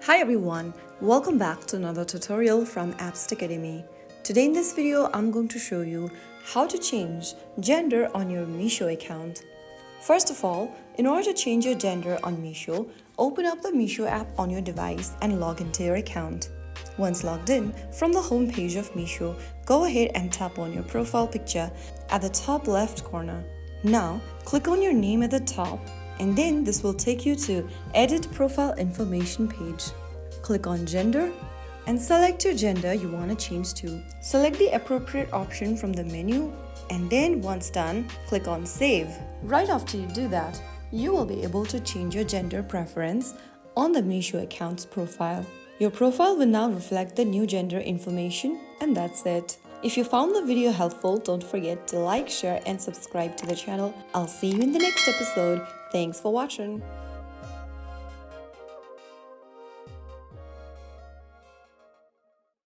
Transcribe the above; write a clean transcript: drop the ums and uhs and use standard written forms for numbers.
Hi everyone, welcome back to another tutorial from Apps Academy. Today in this video, I'm going to show you how to change gender on your Meesho account. First of all, in order to change your gender on Meesho, open up the Meesho app on your device and log into your account. Once logged in, from the home page of Meesho, go ahead and tap on your profile picture at the top left corner. Now, click on your name at the top, and then this will take you to Edit Profile Information page. Click on Gender and select your gender you want to change to. Select the appropriate option from the menu, and then once done, click on Save. Right after you do that, you will be able to change your gender preference on the Meesho account's profile. Your profile will now reflect the new gender information, and that's it. If you found the video helpful, don't forget to like, share, and subscribe to the channel. I'll see you in the next episode. Thanks for watching.